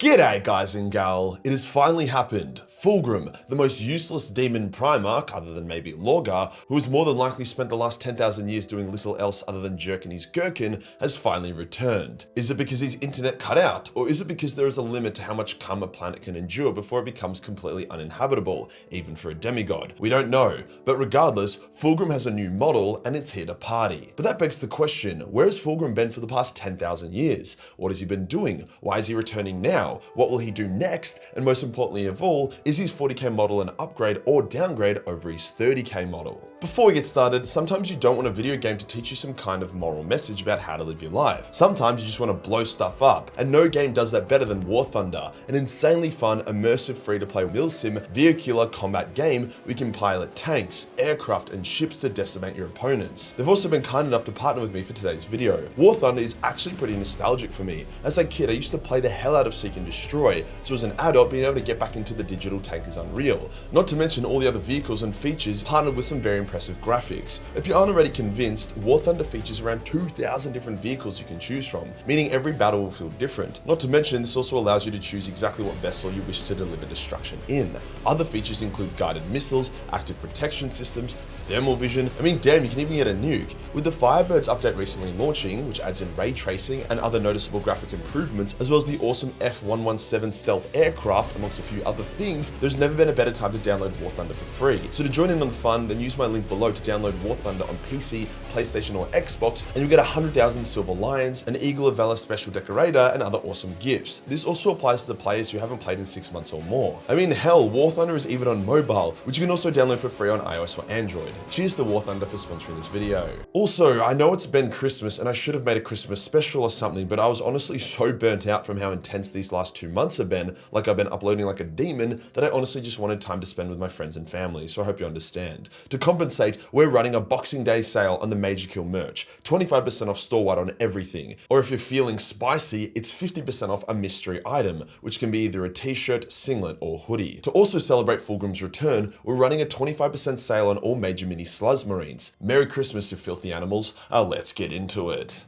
G'day guys and gal, it has finally happened. Fulgrim, the most useless demon Primarch, other than maybe Lorgar, who has more than likely spent the last 10,000 years doing little else other than jerking his gherkin, has finally returned. Is it because his internet cut out, or is it because there is a limit to how much cum a planet can endure before it becomes completely uninhabitable, even for a demigod? We don't know, but regardless, Fulgrim has a new model and it's here to party. But that begs the question, where has Fulgrim been for the past 10,000 years? What has he been doing? Why is he returning now? What will he do next? And most importantly of all, is his 40k model an upgrade or downgrade over his 30k model? Before we get started, sometimes you don't want a video game to teach you some kind of moral message about how to live your life. Sometimes you just want to blow stuff up, and no game does that better than War Thunder, an insanely fun, immersive free-to-play milsim, vehicular combat game where you can pilot tanks, aircraft, and ships to decimate your opponents. They've also been kind enough to partner with me for today's video. War Thunder is actually pretty nostalgic for me. As a kid, I used to play the hell out of Seek and Destroy, so as an adult, being able to get back into the digital tank is unreal. Not to mention all the other vehicles and features partnered with some very impressive graphics. If you aren't already convinced, War Thunder features around 2,000 different vehicles you can choose from, meaning every battle will feel different. Not to mention, this also allows you to choose exactly what vessel you wish to deliver destruction in. Other features include guided missiles, active protection systems, thermal vision. I mean, damn, you can even get a nuke. With the Firebirds update recently launching, which adds in ray tracing and other noticeable graphic improvements, as well as the awesome F-117 stealth aircraft, amongst a few other things, there's never been a better time to download War Thunder for free. So to join in on the fun, then use my link below to download War Thunder on PC, PlayStation or Xbox, and you'll get 100,000 silver lions, an Eagle of Valor special decorator, and other awesome gifts. This also applies to the players who haven't played in 6 months or more. I mean, hell, War Thunder is even on mobile, which you can also download for free on iOS or Android. Cheers to War Thunder for sponsoring this video. Also, I know it's been Christmas and I should have made a Christmas special or something, but I was honestly so burnt out from how intense these last 2 months have been, like I've been uploading like a demon, that I honestly just wanted time to spend with my friends and family, so I hope you understand. To compensate, we're running a Boxing Day sale on the Majorkill merch, 25% off store-wide on everything, or if you're feeling spicy, it's 50% off a mystery item, which can be either a t-shirt, singlet, or hoodie. To also celebrate Fulgrim's return, we're running a 25% sale on all major mini sluzz marines. Merry Christmas, you filthy animals. Let's get into it.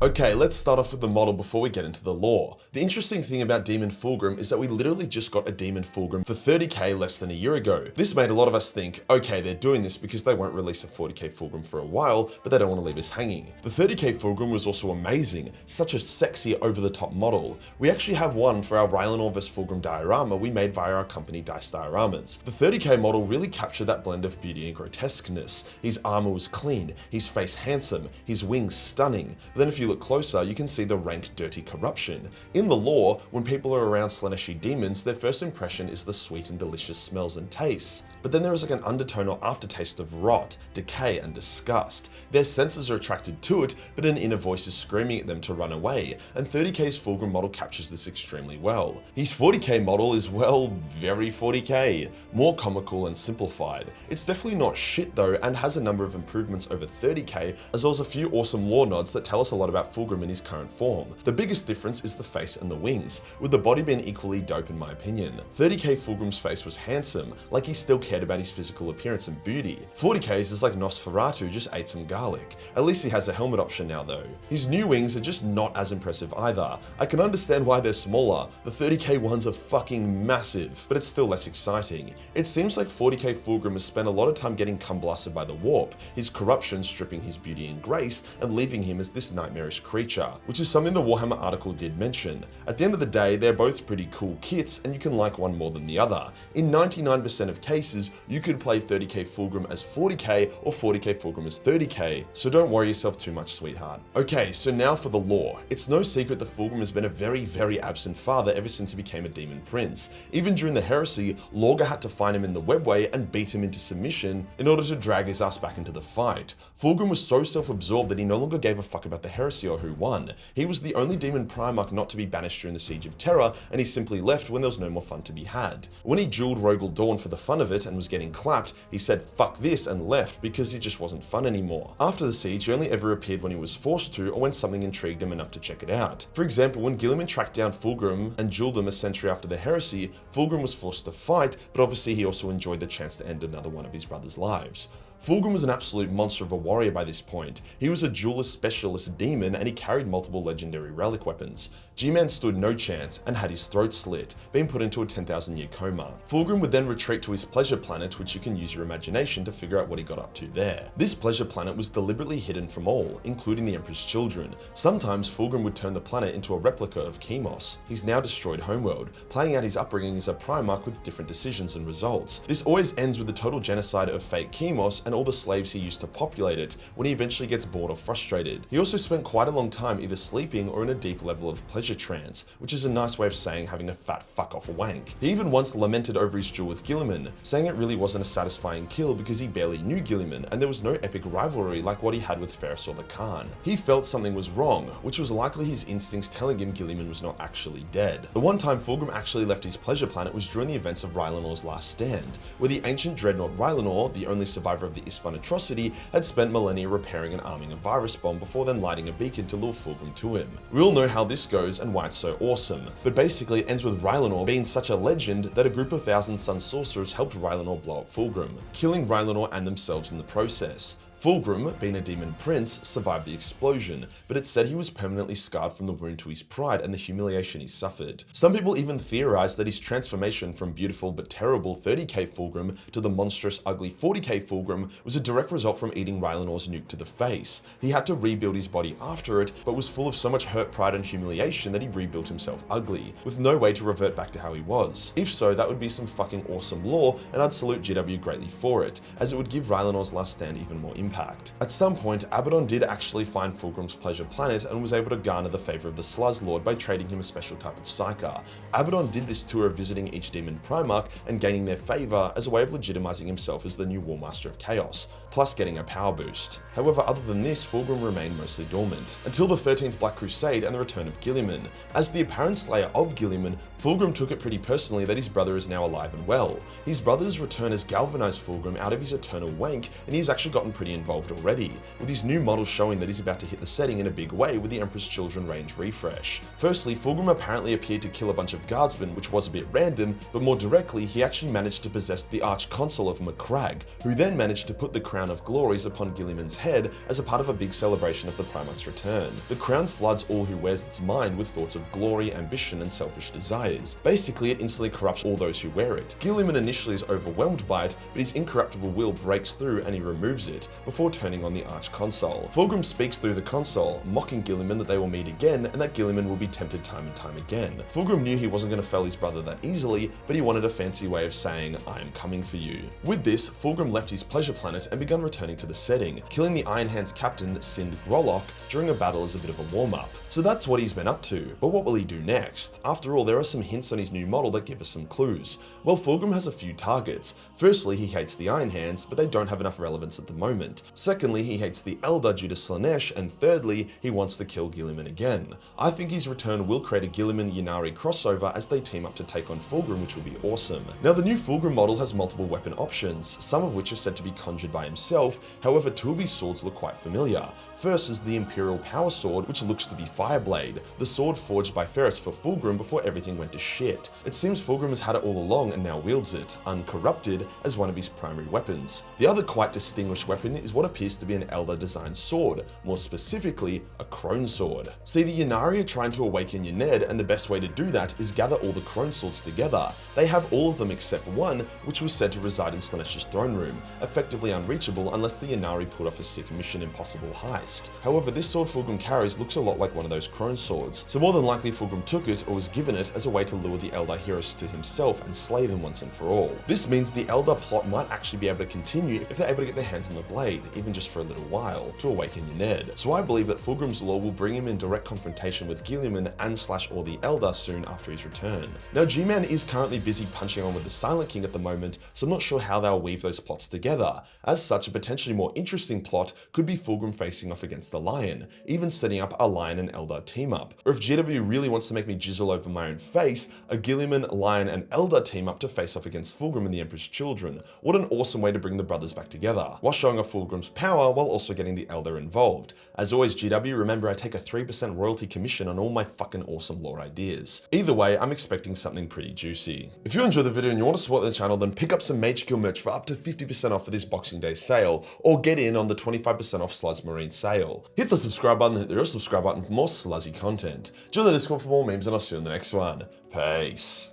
Okay, let's start off with the model before we get into the lore. The interesting thing about Demon Fulgrim is that we literally just got a Demon Fulgrim for 30k less than a year ago. This made a lot of us think, okay, they're doing this because they won't release a 40k Fulgrim for a while, but they don't want to leave us hanging. The 30k Fulgrim was also amazing, such a sexy over-the-top model. We actually have one for our Rylanor vs Fulgrim diorama we made via our company Dice Dioramas. The 30k model really captured that blend of beauty and grotesqueness. His armor was clean, his face handsome, his wings stunning, but then if you look closer, you can see the rank dirty corruption. In the lore, when people are around Slaaneshi demons, their first impression is the sweet and delicious smells and tastes. But then there is like an undertone or aftertaste of rot, decay, and disgust. Their senses are attracted to it, but an inner voice is screaming at them to run away, and 30k's Fulgrim model captures this extremely well. His 40k model is, well, very 40k. More comical and simplified. It's definitely not shit though, and has a number of improvements over 30k, as well as a few awesome lore nods that tell us a lot about Fulgrim in his current form. The biggest difference is the face and the wings, with the body being equally dope in my opinion. 30k Fulgrim's face was handsome, like he still cared about his physical appearance and beauty. 40k's is like Nosferatu just ate some garlic. At least he has a helmet option now though. His new wings are just not as impressive either. I can understand why they're smaller, the 30k ones are fucking massive, but it's still less exciting. It seems like 40k Fulgrim has spent a lot of time getting cum blasted by the warp, his corruption stripping his beauty and grace and leaving him as this nightmarish creature, which is something the Warhammer article did mention. At the end of the day, they're both pretty cool kits and you can like one more than the other. In 99% of cases, you could play 30k Fulgrim as 40k or 40k Fulgrim as 30k, so don't worry yourself too much, sweetheart. Okay, so now for the lore. It's no secret that Fulgrim has been a very absent father ever since he became a demon prince. Even during the heresy, Lorgar had to find him in the webway and beat him into submission in order to drag his ass back into the fight. Fulgrim was so self-absorbed that he no longer gave a fuck about the heresy or who won. He was the only demon Primarch not to be banished during the Siege of Terror, and he simply left when there was no more fun to be had. When he dueled Rogel Dawn for the fun of it and was getting clapped, he said fuck this and left because it just wasn't fun anymore. After the siege, he only ever appeared when he was forced to or when something intrigued him enough to check it out. For example, when Guilliman tracked down Fulgrim and dueled him a century after the heresy, Fulgrim was forced to fight, but obviously he also enjoyed the chance to end another one of his brother's lives. Fulgrim was an absolute monster of a warrior by this point. He was a duelist specialist demon and he carried multiple legendary relic weapons. G-Man stood no chance and had his throat slit, being put into a 10,000-year coma. Fulgrim would then retreat to his pleasure planet, which you can use your imagination to figure out what he got up to there. This pleasure planet was deliberately hidden from all, including the Emperor's children. Sometimes Fulgrim would turn the planet into a replica of Chemos, his now destroyed homeworld, playing out his upbringing as a Primarch with different decisions and results. This always ends with the total genocide of fake Chemos and all the slaves he used to populate it when he eventually gets bored or frustrated. He also spent quite a long time either sleeping or in a deep level of pleasure trance, which is a nice way of saying having a fat fuck off wank. He even once lamented over his duel with Guilliman, saying it really wasn't a satisfying kill because he barely knew Guilliman and there was no epic rivalry like what he had with Ferris or the Khan. He felt something was wrong, which was likely his instincts telling him Guilliman was not actually dead. The one time Fulgrim actually left his pleasure planet was during the events of Rylanor's Last Stand, where the ancient dreadnought Rylanor, the only survivor of the Isfan atrocity, had spent millennia repairing and arming a virus bomb before then lighting a beacon to lure Fulgrim to him. We all know how this goes and why it's so awesome, but basically it ends with Rylanor being such a legend that a group of Thousand Sun sorcerers helped Rylanor blow up Fulgrim, killing Rylanor and themselves in the process. Fulgrim, being a demon prince, survived the explosion, but it's said he was permanently scarred from the wound to his pride and the humiliation he suffered. Some people even theorized that his transformation from beautiful but terrible 30k Fulgrim to the monstrous ugly 40k Fulgrim was a direct result from eating Rylanor's nuke to the face. He had to rebuild his body after it, but was full of so much hurt, pride and humiliation that he rebuilt himself ugly, with no way to revert back to how he was. If so, that would be some fucking awesome lore, and I'd salute GW greatly for it, as it would give Rylanor's Last Stand even more impact. At some point, Abaddon did actually find Fulgrim's pleasure planet and was able to garner the favor of the Sluz Lord by trading him a special type of Psyker. Abaddon did this tour of visiting each demon Primarch and gaining their favor as a way of legitimizing himself as the new War Master of Chaos, plus getting a power boost. However, other than this, Fulgrim remained mostly dormant, until the 13th Black Crusade and the return of Guilliman. As the apparent slayer of Guilliman, Fulgrim took it pretty personally that his brother is now alive and well. His brother's return has galvanized Fulgrim out of his eternal wank, and he's actually gotten pretty involved already, with his new model showing that he's about to hit the setting in a big way with the Emperor's Children range refresh. Firstly, Fulgrim apparently appeared to kill a bunch of guardsmen, which was a bit random, but more directly, he actually managed to possess the Arch-Consul of Macragge, who then managed to put the Crown of Glories upon Guilliman's head as a part of a big celebration of the Primarch's return. The crown floods all who wears its mind with thoughts of glory, ambition, and selfish desires. Basically, it instantly corrupts all those who wear it. Guilliman initially is overwhelmed by it, but his incorruptible will breaks through and he removes it, before turning on the Arch-Consul. Fulgrim speaks through the console, mocking Guilliman that they will meet again and that Guilliman will be tempted time and time again. Fulgrim knew he wasn't going to fell his brother that easily, but he wanted a fancy way of saying, "I am coming for you." With this, Fulgrim left his pleasure planet and began returning to the setting, killing the Iron Hands captain Sind Grolok during a battle as a bit of a warm-up. So that's what he's been up to, but what will he do next? After all, there are some hints on his new model that give us some clues. Well, Fulgrim has a few targets. Firstly, he hates the Iron Hands, but they don't have enough relevance at the moment. Secondly, he hates the Elder due to Slanesh, and thirdly, he wants to kill Guilliman again. I think his return will create a Guilliman-Ynnari crossover as they team up to take on Fulgrim, which will be awesome. Now, the new Fulgrim model has multiple weapon options, some of which are said to be conjured by himself, however two of his swords look quite familiar. First is the Imperial Power Sword, which looks to be Fireblade, the sword forged by Ferris for Fulgrim before everything went to shit. It seems Fulgrim has had it all along and now wields it, uncorrupted, as one of his primary weapons. The other quite distinguished weapon is what appears to be an Elder designed sword, more specifically, a Crone Sword. See, the Ynnari are trying to awaken Yned, and the best way to do that is gather all the Crone Swords together. They have all of them except one, which was said to reside in Slanesh's throne room, effectively unreachable unless the Ynnari put off a sick Mission Impossible heist. However, this sword Fulgrim carries looks a lot like one of those Crone Swords, so more than likely Fulgrim took it or was given it as a way to lure the Elder heroes to himself and slay them once and for all. This means the Elder plot might actually be able to continue if they're able to get their hands on the blade, even just for a little while, to awaken Yned. So I believe that Fulgrim's lore will bring him in direct confrontation with Guilliman and / or the Elder soon after his return. Now, G-Man is currently busy punching on with the Silent King at the moment, so I'm not sure how they'll weave those plots together. As such, a potentially more interesting plot could be Fulgrim facing off against the Lion, even setting up a Lion and Elder team up. Or if GW really wants to make me jizzle over my own face, a Guilliman, Lion and Elder team up to face off against Fulgrim and the Emperor's Children. What an awesome way to bring the brothers back together, while showing off Fulgrim's Fulgrim's power while also getting the Elder involved. As always, GW, remember I take a 3% royalty commission on all my fucking awesome lore ideas. Either way, I'm expecting something pretty juicy. If you enjoyed the video and you want to support the channel, then pick up some Majorkill merch for up to 50% off for this Boxing Day sale, or get in on the 25% off Sluzz Marine sale. Hit the subscribe button, hit the real subscribe button for more sluzzy content. Join the Discord for more memes, and I'll see you in the next one. Peace.